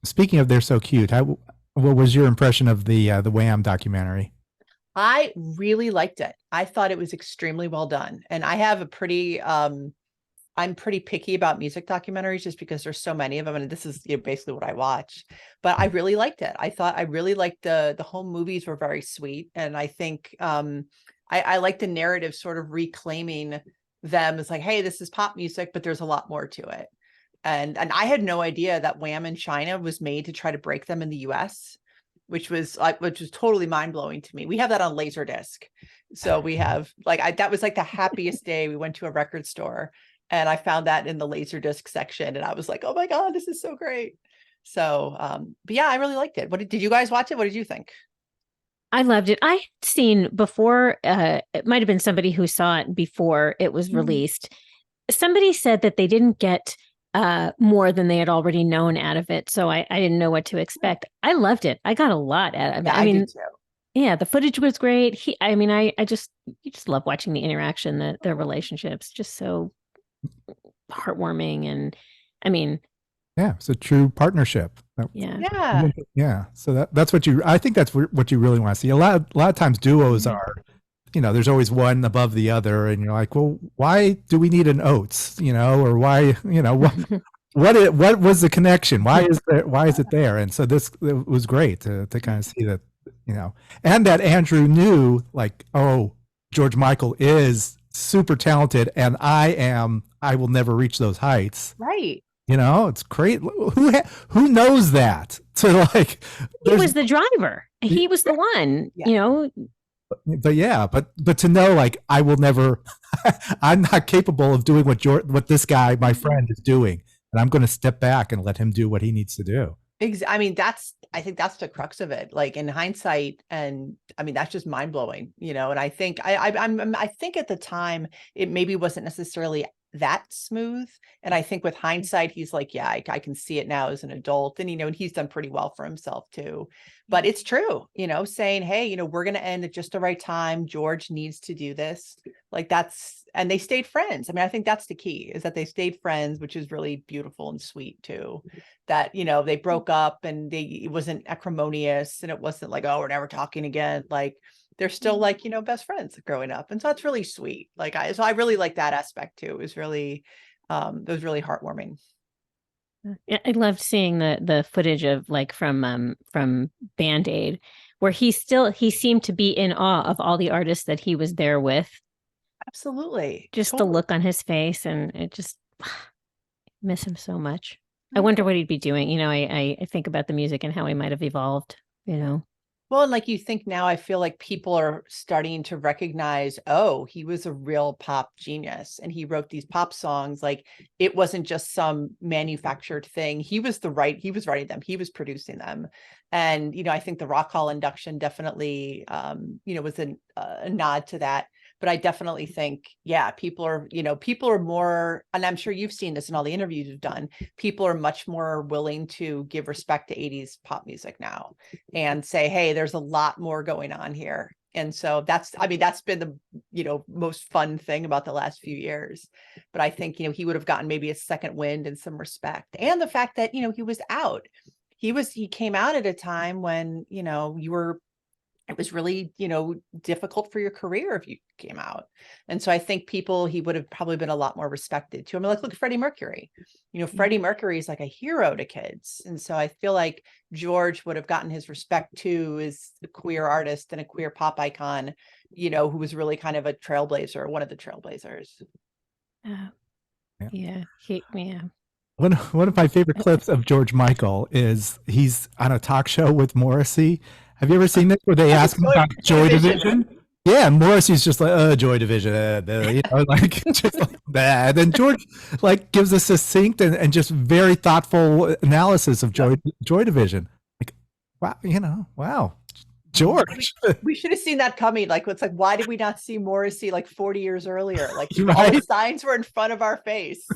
Speaking of They're So Cute, what was your impression of the Wham documentary? I really liked it. I thought it was extremely well done. And I have a pretty I'm pretty picky about music documentaries just because there's so many of them, and this is, basically what I watch. But I really liked it. I really liked the home movies were very sweet, and I think I like the narrative sort of reclaiming them as like, hey, this is pop music, but there's a lot more to it. And I had no idea that Wham in China was made to try to break them in the US, which was totally mind blowing to me. We have that on Laserdisc. So we have that was like the happiest day. We went to a record store and I found that in the Laserdisc section and I was like, oh my God, this is so great. So but yeah, I really liked it. What did you guys watch it? What did you think? I loved it. I had seen before, it might have been somebody who saw it before it was Mhm. released. Somebody said that they didn't get more than they had already known out of it. So I didn't know what to expect. I loved it. I got a lot out of Yeah, it. I I did mean, too. yeah, the footage was great. I mean, I just, you just love watching the interaction, their relationships, just so heartwarming. And I mean, Yeah, it's a true partnership. yeah. Yeah. Yeah, so that's what I think that's what you really want to see. A lot of times duos are, there's always one above the other, and you're like, well, why do we need an Oates, or why, what was the connection? Why is it there? And so this it was great to kind of see that, you know, and that Andrew knew like, oh, George Michael is super talented, and I will never reach those heights. Right. It's great. Who knows that? To like, He there's, was the driver. He was the one, Yeah. but yeah, but to know like I will never, I'm not capable of doing what this guy, my friend, is doing, and I'm going to step back and let him do what he needs to do. I mean, I think that's the crux of it. Like in hindsight, and I mean, that's just mind blowing, And I think I think at the time it maybe wasn't necessarily that smooth. And I think with hindsight, he's like, yeah, I can see it now as an adult, and he's done pretty well for himself too. But it's true, saying, hey, we're going to end at just the right time. George needs to do this. And they stayed friends. I mean, I think that's the key is that they stayed friends, which is really beautiful and sweet too that they broke up and it wasn't acrimonious and it wasn't like, oh, we're never talking again. Like they're still like best friends growing up, and so that's really sweet. I really like that aspect too. It was really heartwarming. Yeah, I loved seeing the footage of like from Band Aid, where he seemed to be in awe of all the artists that he was there with. Absolutely. Just the Totally. look on his face, and it just miss him so much. I Yeah. wonder what he'd be doing. I think about the music and how he might have evolved, you know. Well, and like you think now, I feel like people are starting to recognize, oh, he was a real pop genius and he wrote these pop songs. Like it wasn't just some manufactured thing. He was writing them, he was producing them. And, I think the Rock Hall induction definitely, was a nod to that. But I definitely think, yeah, people are more, and I'm sure you've seen this in all the interviews you've done, people are much more willing to give respect to 80s pop music now and say, hey, there's a lot more going on here. And so that's been the, most fun thing about the last few years. But I think, he would have gotten maybe a second wind and some respect. And the fact that, he was out. He came out at a time when, it was really, difficult for your career if you came out. And so I think he would have probably been a lot more respected too. I mean, like, look at Freddie Mercury. Freddie Mercury is like a hero to kids. And so I feel like George would have gotten his respect too as a queer artist and a queer pop icon, who was really kind of a trailblazer, one of the trailblazers. Yeah. Yeah. One of my favorite clips of George Michael is he's on a talk show with Morrissey. Have you ever seen this where they ask him about Joy Joy Division. Division? Yeah, and Morrissey's just like, Joy Division, like just like that. And then George like gives a succinct and just very thoughtful analysis of Joy Division. Like, wow, wow, George, We should have seen that coming. Like, it's like, why did we not see Morrissey like 40 years earlier? Like all the right? signs were in front of our face,